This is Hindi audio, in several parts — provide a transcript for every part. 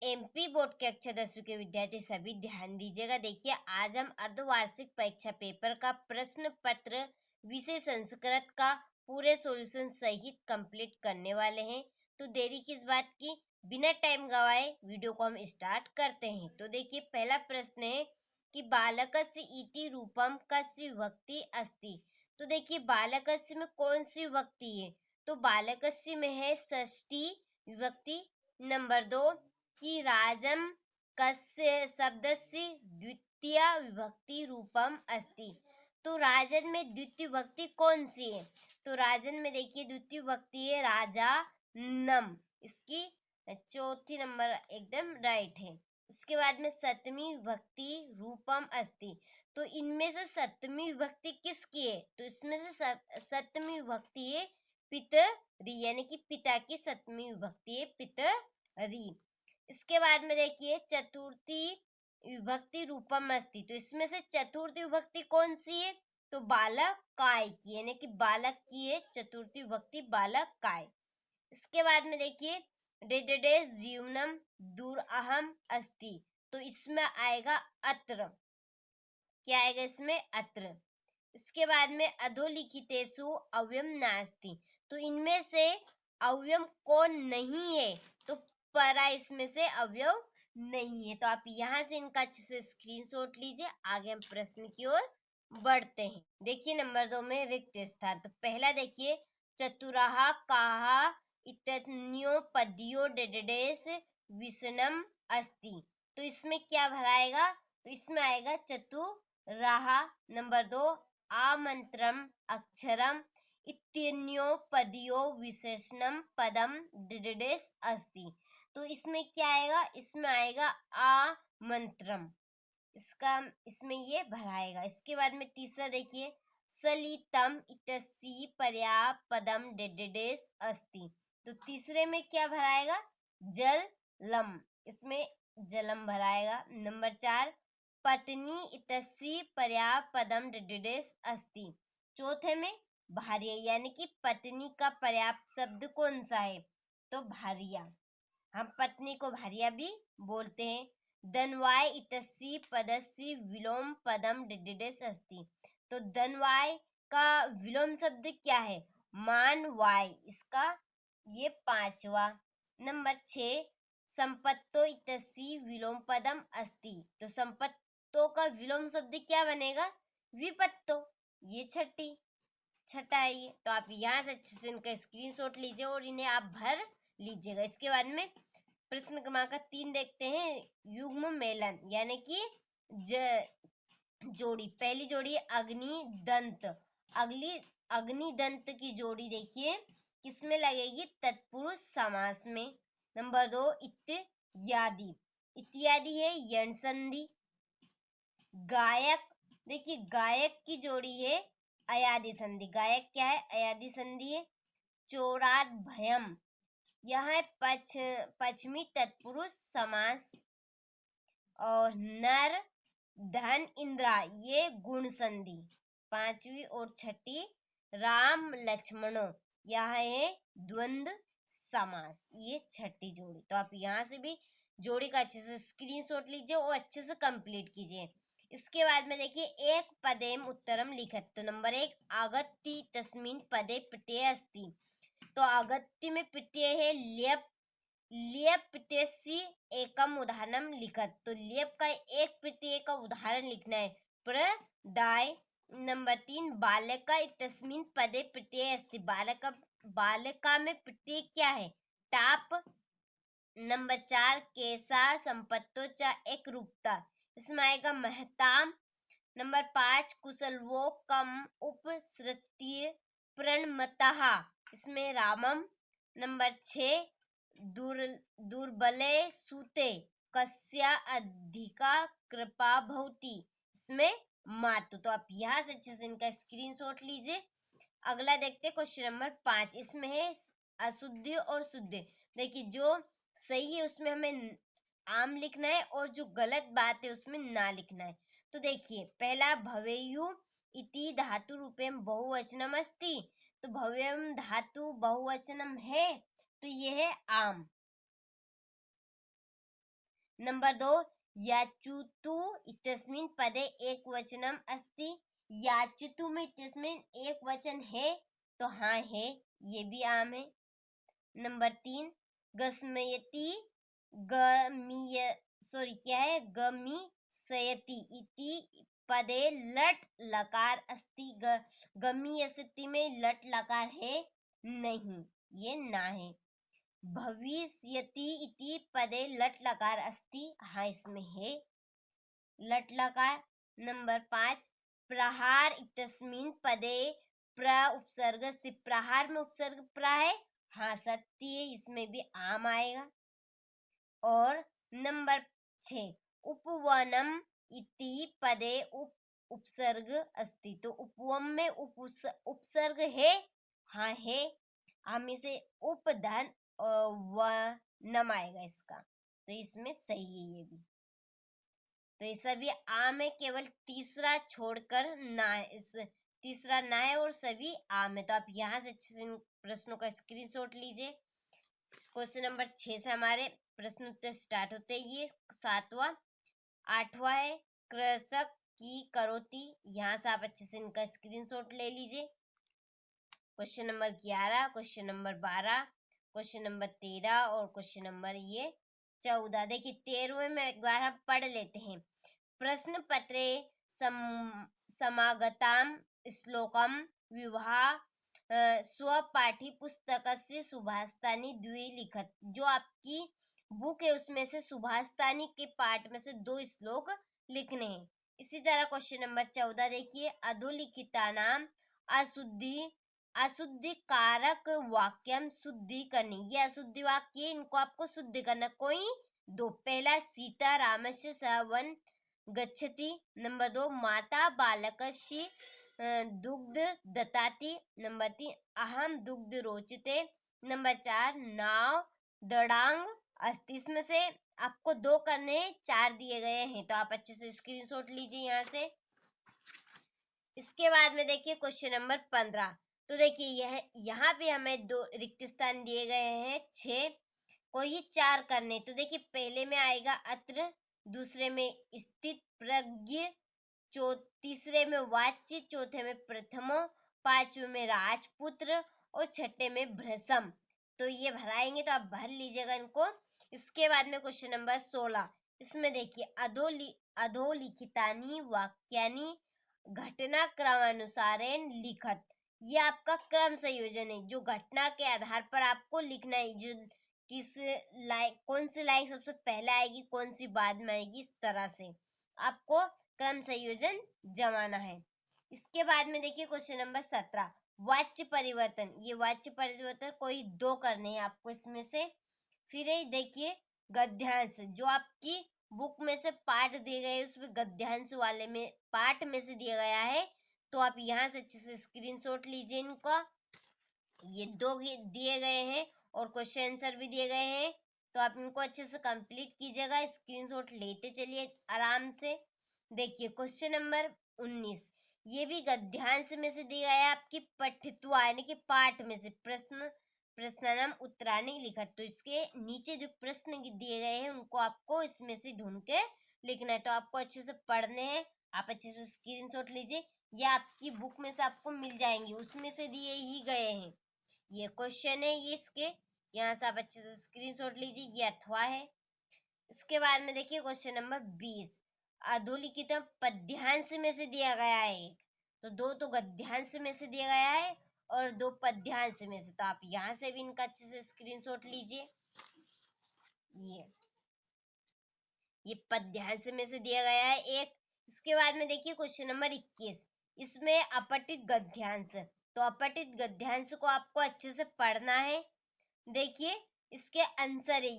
एमपी बोर्ड के कक्षा 10वीं के विद्यार्थी सभी ध्यान दीजिएगा। देखिए, आज हम अर्धवार्षिक परीक्षा पेपर का प्रश्न पत्र विषय संस्कृत का पूरे सॉल्यूशन सहित कंप्लीट करने वाले हैं। तो देरी किस बात की, बिना टाइम गवाए वीडियो को हम स्टार्ट करते हैं। तो देखिए, पहला प्रश्न है कि बालकस्य इति रूपम कस्य विभक्ति अस्ति। तो देखिए, बालकस्य में कौन सी विभक्ति है, तो बालकस्य में है षष्ठी विभक्ति। नंबर 2 कि राजम कस्य शब्दस्य द्वितीय विभक्ति रूपम अस्ति। तो राजन में द्वितीय विभक्ति कौन सी है, तो राजन में देखिए द्वितीय विभक्ति है राजा नम, इसकी चौथी नंबर एकदम राइट है। इसके बाद में सप्तमी विभक्ति रूपम अस्ति। तो इनमें से सप्तमी विभक्ति किसकी है, तो इसमें से सप्तमी विभक्ति है पितरी, यानी कि पिता की सप्तमी विभक्ति है पितरी। इसके बाद में देखिए चतुर्थी विभक्ति रूपम अस्ति। तो इसमें से चतुर्थी विभक्ति कौन सी है, तो बालक काय की, यानी कि बालक की है चतुर्थी विभक्ति बालक काय। इसके बाद में देखिए डेडेडेस जीवनम दुरअहम अस्ति। तो इसमें आएगा अत्र, क्या आएगा इसमें, अत्र। इसके बाद में अधोलिखितेषु अव्ययम नास्ति। तो इनमें से अव्यय कौन नहीं है, तो परा इसमें से अवयव नहीं है। तो आप यहाँ से इनका अच्छे से स्क्रीनशॉट लीजिए। आगे हम प्रश्न की ओर बढ़ते हैं। देखिए नंबर 2 में रिक्त स्थान। तो पहला देखिए चतुराहा काहा इतन्यो पदियो डेडेडेस विषणम अस्ति। तो इसमें क्या भराएगा, तो इसमें आएगा चतुराहा। नंबर 2 आमंत्रम अक्षरम इत्यन्यो पदियो विशेषणम पदम डेडेडेस अस्ति। तो इसमें क्या आएगा, इसमें आएगा आमंत्रम, इसमें ये भराएगा। इसके बाद में तीसरा देखिए सलितम इतसी पर्यापदम डेडेडेस अस्ति। तो तीसरे में क्या भराएगा, जलम, इसमें जलम भराएगा। नंबर 4 पत्नी इतसी पर्यापदम डेडेडेस अस्ति। चौथे में भार्या, यानी कि पत्नी का पर्याप्त शब्द कौन सा है, तो भार्या, हम पत्नी को भार्या भी बोलते हैं। दनवाय इतसी पदस्य विलोम पदम डेडेडेस अस्ति। तो दनवाय का विलोम शब्द क्या है, मानवाय, इसका ये पांचवा। नंबर 6 संपत्तो इतसी विलोम पदम अस्ति। तो संपत्तो का विलोम शब्द क्या बनेगा, विपत्तो, ये छठा है ये। तो आप यहाँ से अच्छे से इनका स्क्रीनशॉट लीजिए और इन्हें आप भर लीजिएगा। इसके बाद में प्रश्न क्रमांक 3 देखते हैं युग्म मेलन, यानी कि जोड़ी। पहली जोड़ी अग्नि दंत, अग्निदंत की जोड़ी देखिए किसमें लगेगी, तत्पुरुष समास में। नंबर 2 इत्यादि, इत्यादि है यण संधि। गायक, देखिए गायक की जोड़ी है अयादि संधि, गायक क्या है, अयादि संधि है। चोरात भयम, यह है पश्चिमी तत्पुरुष समास। और नर धन इंद्रा, ये गुण संधि। पांचवी और छठी राम लक्ष्मणो, यह है द्वंद्व समास, ये छठी जोड़ी। तो आप यहाँ से भी जोड़ी का अच्छे से स्क्रीनशॉट लीजिए और अच्छे से कंप्लीट कीजिए। इसके बाद में देखिए एक पदेम उत्तरम लिखत। तो नंबर 1 आगत्ति तस्मिन् पदे प्रत्यय अस्ति। तो आगत्ति में प्रत्यय है ल्यप, ल्यप प्रत्यय एकम उदाहरणम लिखत। तो ल्यप का एक प्रत्यय का उदाहरण लिखना है, प्रदाय। नंबर 3 बालका तस्मिन् पदे प्रत्यय अस्ति। बालका में प्रत्यय क्या है, टाप। नंबर 4 केसा संपत्तो च एक रूपता, इसमें आएगा महताम। नंबर 5 कुशलवो कम उपसृत्य प्रणमतः, इसमें रामम। नंबर 6 दुर्बले सूते कस्या अधिका कृपा भवति, इसमें मातु। तो आप यहाँ से अच्छे से इनका स्क्रीनशॉट लीजिए। अगला देखते क्वेश्चन नंबर 5, इसमें है अशुद्ध और शुद्ध। देखिए जो सही है उसमें हमें आम लिखना है और जो गलत बात है उसमें ना लिखना है। तो देखिए पहला भवेयु इति धातु रूपेम बहुवचनम अस्ति। तो भव्यम धातु बहुवचनम है, तो ये है आम। नंबर 2, याचुतु इत्यस्मिन् पदे एकवचनम अस्ति। याचितु में इत्यस्मिन् एक वचन है, तो हाँ है, ये भी आम है। नंबर 3, गस्मयति गमीय क्या है, गमीसयति इति पदे लट लकार अस्ति। गमीयसति में लट लकार है नहीं, ये ना है। भविष्यति इति पदे लट लकार अस्ति, हाँ इसमें है लट लकार। नंबर 5, प्रहार इत्यस्मिन् पदे प्र उपसर्ग अस्ति। प्रहार में उपसर्ग प्र है, हाँ सत्य है, इसमें भी आम आएगा। और नंबर 6, उपवनम इति पदे उपसर्ग अस्ति। तो उपवम में उपसर्ग है, हाँ है, हम इसे उपधन वनम आएगा इसका, तो इसमें सही है ये भी। तो ये सभी आम है, केवल तीसरा छोड़कर ना है, इस तीसरा ना है और सभी आम है। तो आप यहाँ से अच्छे से इन प्रश्नों का स्क्रीनशॉट लीजिए। क्वेश्चन नंबर 6 से हमारे प्रश्न उत्तर स्टार्ट होते हैं। ये 7वां 8वां है, कृषक की करोती। यहाँ से आप अच्छे से इनका स्क्रीनशॉट ले लीजिए। Question number 11, question number 12, question number 13 और क्वेश्चन नंबर ये 14। देखिए 13वें में एक बार हम पढ़ लेते हैं। प्रश्न पत्रे समागताम श्लोकम विवाह स्वपाठी पुस्तकस्य सुभाषितानि द्वे लिखत। जो आपकी बुक है उसमें से सुभाषितानि के पाठ में से 2 श्लोक लिखने हैं। इसी तरह क्वेश्चन नंबर 14 देखिए, अधोलिखितानाम अशुद्धि अशुद्धि कारक वाक्यम शुद्धि करनी। ये अशुद्धि वाक्य, इनको आपको शुद्ध करना। कोई 2, पहला सीता रामस्य सह वन गच्छति। नंबर 2, माता बालकस्य दुग्ध दत्ताति। नंबर 3, अहम दुग्ध रोचते। नंबर 4, नाव दड़ांग अस्ति। इसमें से आपको 2 करने, 4 दिए गए हैं, तो आप अच्छे से स्क्रीनशॉट लीजिए यहाँ से। इसके बाद में देखिए क्वेश्चन नंबर 15। तो देखिए यह यहाँ पे हमें 2 रिक्त स्थान दिए गए हैं 6, कोई 4 करने। तो देखिए पहले में आएगा अत्र, दूसरे में स्थित प्रज्ञ, तीसरे में वाच्य, चौथे में प्रथमो, 5वें में राजपुत्र और 6ठे में भ्रसम। तो ये भराएंगे, तो आप भर लीजिएगा इनको। इसके बाद में क्वेश्चन नंबर 16, इसमें देखिए अधोलिखितानि वाक्यानि घटना क्रमानुसारेण लिखत। ये आपका क्रम संयोजन है, जो घटना के आधार पर आपको लिखना है, जो किस लाइन, कौन सी लाइन सबसे पहले आएगी, कौन सी बाद में आएगी, इस तरह से आपको क्रम संयोजन जमाना है। इसके बाद में देखिए क्वेश्चन नंबर 17, वाच्य परिवर्तन। ये वाच्य परिवर्तन कोई 2 करने हैं आपको इसमें से। फिर देखिए गद्यांश, जो आपकी बुक में से पाठ दिए गए उसमें गद्यांश वाले में पाठ में से दिया गया है, तो आप यहाँ से अच्छे से स्क्रीनशॉट लीजिए इनका। ये 2 दिए गए हैं और क्वेश्चन आंसर भी दिए गए हैं, तो आप इनको अच्छे से कंप्लीट कीजिएगा, स्क्रीनशॉट लेते चलिए आराम से। देखिए क्वेश्चन नंबर 19, ये भी गद्यांश में से दिया गया है, आपकी पठित्वा यानी कि पाठ में से। प्रश्नम उत्तरानि लिखत। तो इसके नीचे जो प्रश्न दिए गए हैं उनको आपको इसमें से ढूंढ के लिखना है, तो आपको अच्छे से पढ़ने हैं, आप अच्छे से स्क्रीनशॉट लीजिए। ये आपकी बुक में से आपको मिल जाएंगे, उसमें से दिए ही गए हैं। ये क्वेश्चन है, ये इसके यहाँ से आप अच्छे से स्क्रीनशॉट लीजिए, ये अथवा है। इसके बाद में देखिए क्वेश्चन नंबर 20, अधोलिखित पद्यांश में से दिया गया है एक, तो 2 तो गद्यांश में से दिया गया है और 2 पद्यांश में से। तो आप यहाँ से भी इनका अच्छे से स्क्रीनशॉट लीजिए। ये पद्यांश में से दिया गया है एक। इसके बाद में देखिए क्वेश्चन नंबर 21, इसमें अपठित गद्यांश। तो अपठित गद्यांश को आपको अच्छे से पढ़ना है। देखिए इसके आंसर है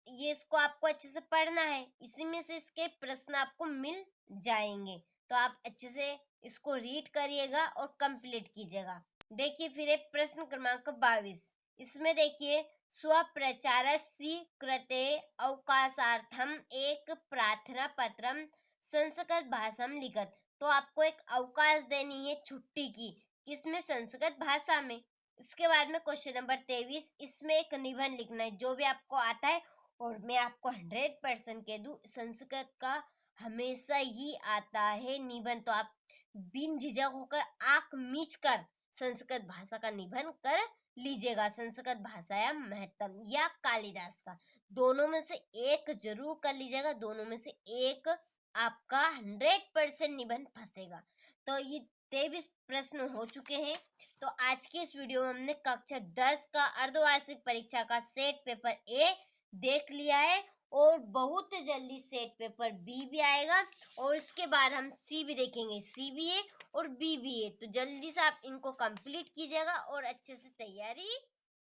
ये इसको आपको अच्छे से पढ़ना है, इसी में से इसके प्रश्न आपको मिल जाएंगे, तो आप अच्छे से इसको रीड करिएगा और कंप्लीट कीजिएगा। देखिए फिर प्रश्न क्रमांक 22, इसमें देखिए स्वप्रचारस्य कृते अवकाशार्थम एक प्रार्थना पत्रम संस्कृत भाषा में लिखत। तो आपको एक अवकाश देनी है छुट्टी की, किसमें, संस्कृत भाषा में। इसके बाद में क्वेश्चन नंबर 23, इसमें एक निबंध लिखना है, जो भी आपको आता है और मैं आपको 100% कह दूं, संस्कृत का हमेशा ही आता है निबंध। तो आप बिन झिझक होकर आंख मीच कर संस्कृत भाषा का निबंध कर लीजिएगा। संस्कृत भाषा या महत्तम या कालिदास का, दोनों में से एक जरूर कर लीजिएगा। दोनों में से एक आपका 100% निबंध फंसेगा। तो ये 23 प्रश्न हो चुके हैं। तो आज के इस वीडियो में हमने कक्षा 10 का अर्धवार्षिक परीक्षा का सेट पेपर ए देख लिया है, और बहुत जल्दी सेट पेपर बी भी आएगा, और इसके बाद हम सी भी देखेंगे, सी बी ए और बी बी ए। तो जल्दी से आप इनको कंप्लीट कीजिएगा और अच्छे से तैयारी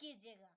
कीजिएगा।